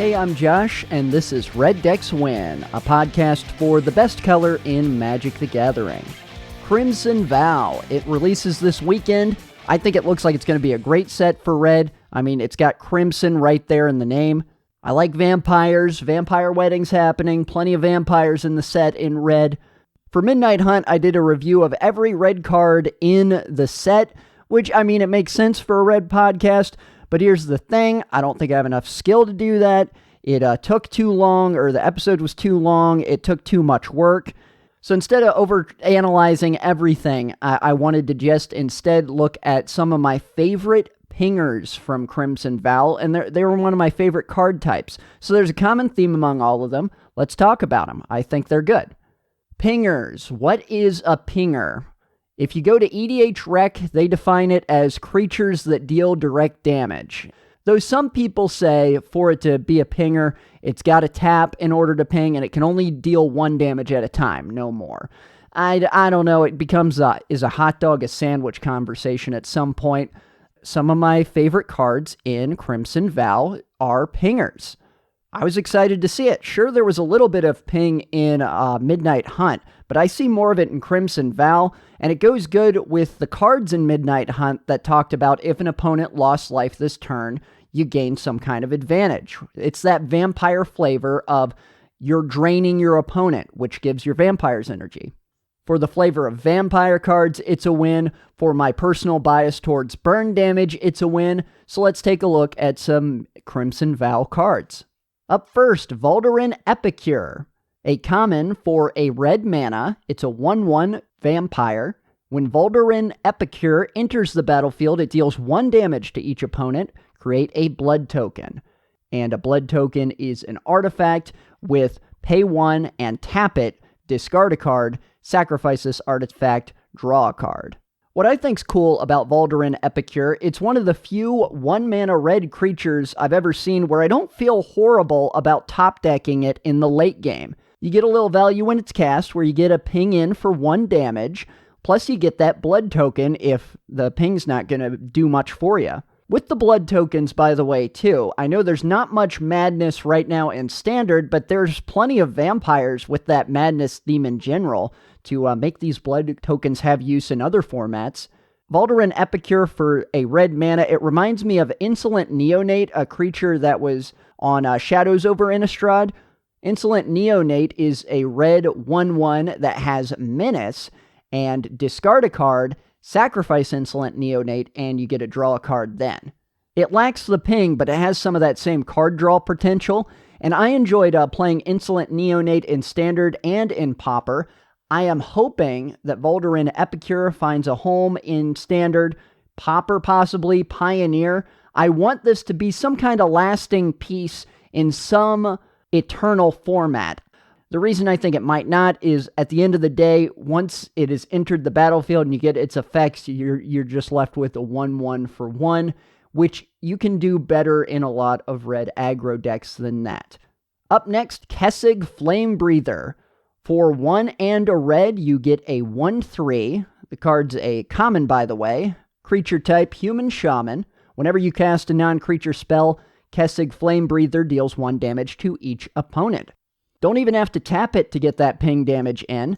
Hey, I'm Josh, and this is Red Decks Win, a podcast for the best color in Magic the Gathering. Crimson Vow. It releases this weekend. I think it looks like it's going to be a great set for Red. I mean, it's got Crimson right there in the name. I like vampires. Vampire weddings happening. Plenty of vampires in the set in Red. For Midnight Hunt, I did a review of every red card in the set, which, I mean, it makes sense for a Red podcast. But here's the thing, I don't think I have enough skill to do that. It took too long, or the episode was too long. It took too much work. So instead of over-analyzing everything, I wanted to just instead look at some of my favorite pingers from Crimson Vow, and they were one of my favorite card types. So there's a common theme among all of them. Let's talk about them. I think they're good. Pingers. What is a pinger? If you go to EDH Rec, they define it as creatures that deal direct damage. Though some people say for it to be a pinger, it's got to tap in order to ping, and it can only deal 1 damage at a time, no more. I don't know, it becomes is a hot dog a sandwich conversation at some point. Some of my favorite cards in Crimson Vow are pingers. I was excited to see it. Sure, there was a little bit of ping in Midnight Hunt, but I see more of it in Crimson Vow, and it goes good with the cards in Midnight Hunt that talked about if an opponent lost life this turn, you gain some kind of advantage. It's that vampire flavor of you're draining your opponent, which gives your vampires energy. For the flavor of vampire cards, it's a win. For my personal bias towards burn damage, it's a win. So let's take a look at some Crimson Vow cards. Up first, Voldaren Epicure. A common for a red mana, it's a 1/1 vampire. When Voldaren Epicure enters the battlefield, it deals 1 damage to each opponent. Create a blood token. And a blood token is an artifact with pay 1 and tap it, discard a card, sacrifice this artifact, draw a card. What I think's cool about Voldaren Epicure, it's one of the few 1-mana red creatures I've ever seen where I don't feel horrible about top decking it in the late game. You get a little value when it's cast, where you get a ping in for 1 damage, plus you get that blood token if the ping's not going to do much for you. With the blood tokens, by the way, too, I know there's not much madness right now in Standard, but there's plenty of vampires with that madness theme in general to make these blood tokens have use in other formats. Voldaren Epicure for a red mana, it reminds me of Insolent Neonate, a creature that was on Shadows over Innistrad. Insolent Neonate is a red 1/1 that has Menace, and discard a card, sacrifice Insolent Neonate, and you get to draw a card then. It lacks the ping, but it has some of that same card draw potential, and I enjoyed playing Insolent Neonate in Standard and in Pauper. I am hoping that Voldaren Epicure finds a home in Standard, Pauper possibly, Pioneer. I want this to be some kind of lasting piece in some eternal format. The reason I think it might not is at the end of the day, once it has entered the battlefield and you get its effects, you're just left with a 1/1 for 1, which you can do better in a lot of red aggro decks than that. Up next, Kessig Flamebreather. For 1 and a red, you get a 1/3. The card's a common, by the way. Creature type, Human Shaman. Whenever you cast a non-creature spell, Kessig Flamebreather deals 1 damage to each opponent. Don't even have to tap it to get that ping damage in.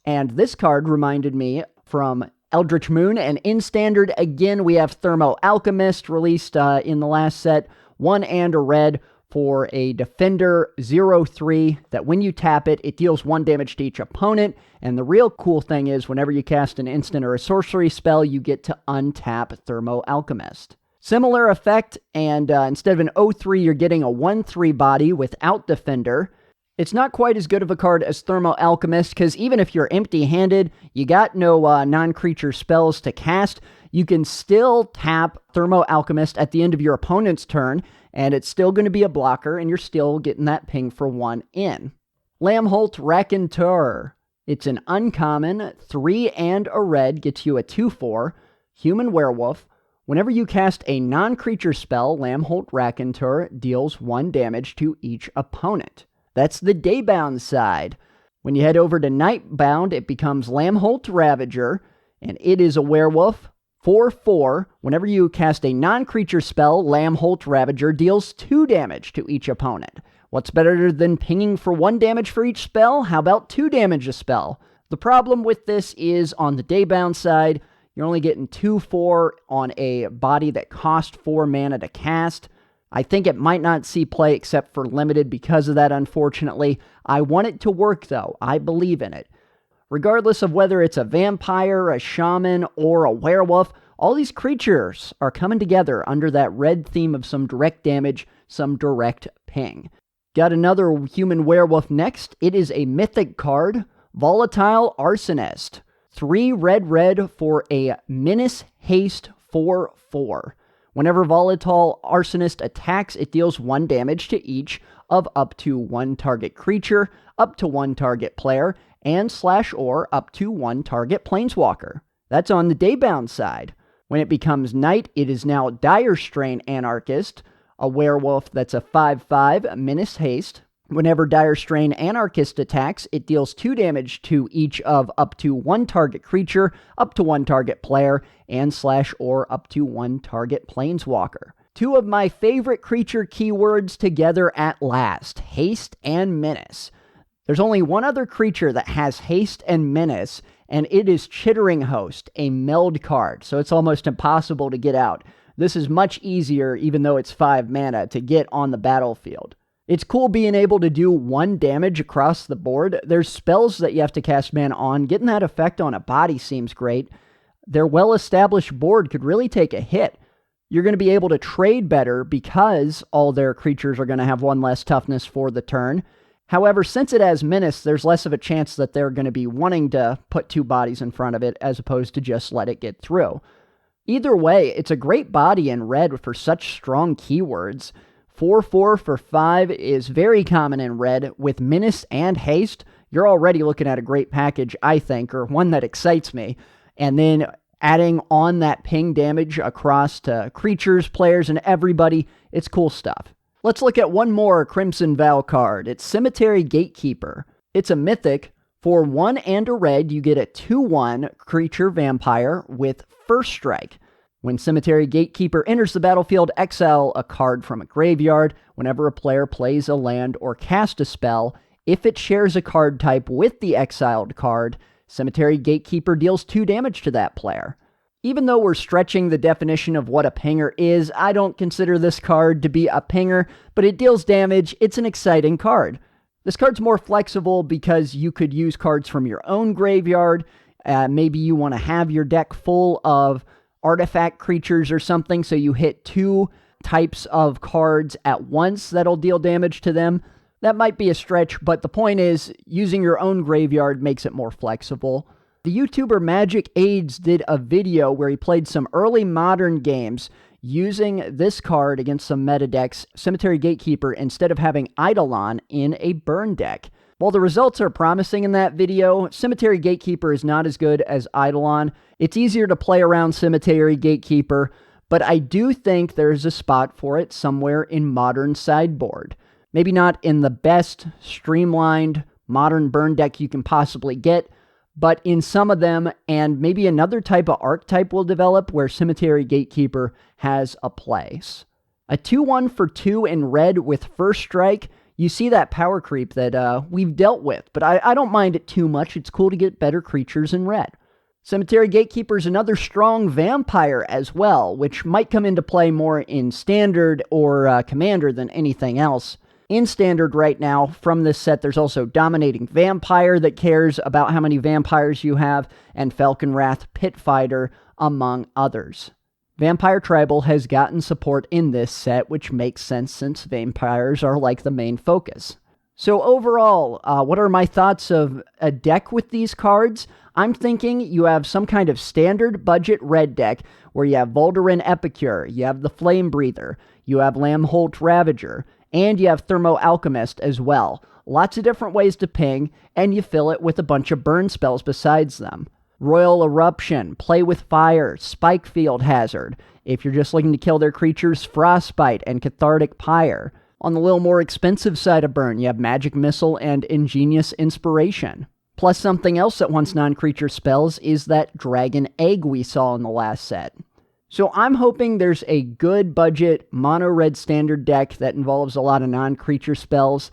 And this card reminded me from Eldritch Moon, and in Standard, again, we have Thermo Alchemist released in the last set. 1 and a red for a Defender 0/3 that when you tap it, it deals 1 damage to each opponent. And the real cool thing is whenever you cast an instant or a sorcery spell, you get to untap Thermo Alchemist. Similar effect, and instead of an 0/3, you're getting a 1/3 body without Defender. It's not quite as good of a card as Thermo Alchemist, because even if you're empty-handed, you got no non-creature spells to cast, you can still tap Thermo Alchemist at the end of your opponent's turn, and it's still going to be a blocker, and you're still getting that ping for 1 in. Lambholt Raconteur. It's an uncommon, 3 and a red, gets you a 2/4, Human Werewolf. Whenever you cast a non-creature spell, Lambholt Raconteur deals 1 damage to each opponent. That's the Daybound side. When you head over to Nightbound, it becomes Lambholt Ravager, and it is a werewolf. 4/4, whenever you cast a non-creature spell, Lambholt Ravager deals 2 damage to each opponent. What's better than pinging for 1 damage for each spell? How about 2 damage a spell? The problem with this is on the Daybound side, you're only getting 2/4 on a body that cost 4 mana to cast. I think it might not see play except for limited because of that, unfortunately. I want it to work, though. I believe in it. Regardless of whether it's a vampire, a shaman, or a werewolf, all these creatures are coming together under that red theme of some direct damage, some direct ping. Got another human werewolf next. It is a mythic card, Volatile Arsonist. 3 red for a Menace Haste 4/4. Whenever Volatile Arsonist attacks, it deals 1 damage to each of up to 1 target creature, up to 1 target player, and /or up to 1 target planeswalker. That's on the Daybound side. When it becomes night, it is now Direstrain Anarchist, a werewolf that's a 5/5 Menace Haste. Whenever Direstrain Anarchist attacks, it deals 2 damage to each of up to 1 target creature, up to 1 target player, and /or up to 1 target planeswalker. 2 of my favorite creature keywords together at last, Haste and Menace. There's only one other creature that has Haste and Menace, and it is Chittering Host, a meld card, so it's almost impossible to get out. This is much easier, even though it's 5 mana, to get on the battlefield. It's cool being able to do 1 damage across the board. There's spells that you have to cast mana on. Getting that effect on a body seems great. Their well-established board could really take a hit. You're going to be able to trade better because all their creatures are going to have 1 less toughness for the turn. However, since it has Menace, there's less of a chance that they're going to be wanting to put 2 bodies in front of it as opposed to just let it get through. Either way, it's a great body in red for such strong keywords. 4/4 for 5 is very common in red. With Menace and Haste, you're already looking at a great package, I think, or one that excites me. And then adding on that ping damage across to creatures, players, and everybody, it's cool stuff. Let's look at one more Crimson Vow card. It's Cemetery Gatekeeper. It's a mythic. For 1 and a red, you get a 2/1 creature vampire with First Strike. When Cemetery Gatekeeper enters the battlefield, exile a card from a graveyard. Whenever a player plays a land or casts a spell, if it shares a card type with the exiled card, Cemetery Gatekeeper deals 2 damage to that player. Even though we're stretching the definition of what a pinger is, I don't consider this card to be a pinger, but it deals damage. It's an exciting card. This card's more flexible because you could use cards from your own graveyard. Maybe you want to have your deck full of artifact creatures or something, so you hit 2 types of cards at once that'll deal damage to them. That might be a stretch, but the point is, using your own graveyard makes it more flexible. The YouTuber Magic AIDS did a video where he played some early modern games using this card against some meta decks, Cemetery Gatekeeper, instead of having Eidolon in a burn deck. While the results are promising in that video, Cemetery Gatekeeper is not as good as Eidolon. It's easier to play around Cemetery Gatekeeper, but I do think there's a spot for it somewhere in modern sideboard. Maybe not in the best streamlined modern burn deck you can possibly get, but in some of them, and maybe another type of archetype will develop where Cemetery Gatekeeper has a place. A 2/1 for 2 in red with First Strike. You see that power creep that we've dealt with, but I don't mind it too much. It's cool to get better creatures in red. Cemetery Gatekeeper is another strong vampire as well, which might come into play more in Standard or Commander than anything else. In Standard right now, from this set, there's also Dominating Vampire that cares about how many vampires you have, and Falconwrath Pitfighter, among others. Vampire Tribal has gotten support in this set, which makes sense since vampires are like the main focus. So overall, what are my thoughts of a deck with these cards? I'm thinking you have some kind of standard budget red deck where you have Voldaren Epicure, you have the Flame Breather, you have Lambholt Ravager, and you have Thermo Alchemist as well. Lots of different ways to ping, and you fill it with a bunch of burn spells besides them. Royal Eruption, Play with Fire, Spike Field Hazard. If you're just looking to kill their creatures, Frostbite and Cathartic Pyre. On the little more expensive side of burn, you have Magic Missile and Ingenious Inspiration. Plus, something else that wants non-creature spells is that Dragon Egg we saw in the last set. So I'm hoping there's a good budget mono-red standard deck that involves a lot of non-creature spells.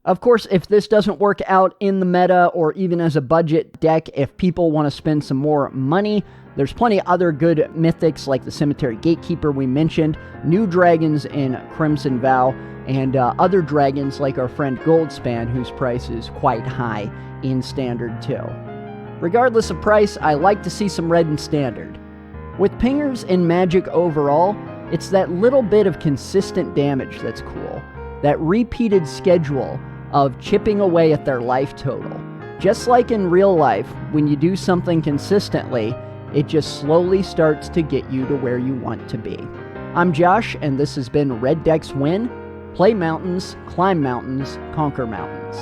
Of course, if this doesn't work out in the meta or even as a budget deck, if people want to spend some more money, there's plenty of other good mythics like the Cemetery Gatekeeper we mentioned, new dragons in Crimson Vow, and other dragons like our friend Goldspan, whose price is quite high in Standard too. Regardless of price, I like to see some red in Standard. With pingers in Magic overall, it's that little bit of consistent damage that's cool. That repeated schedule of chipping away at their life total. Just like in real life, when you do something consistently, it just slowly starts to get you to where you want to be. I'm Josh, and this has been Red Decks Win. Play mountains, climb mountains, conquer mountains.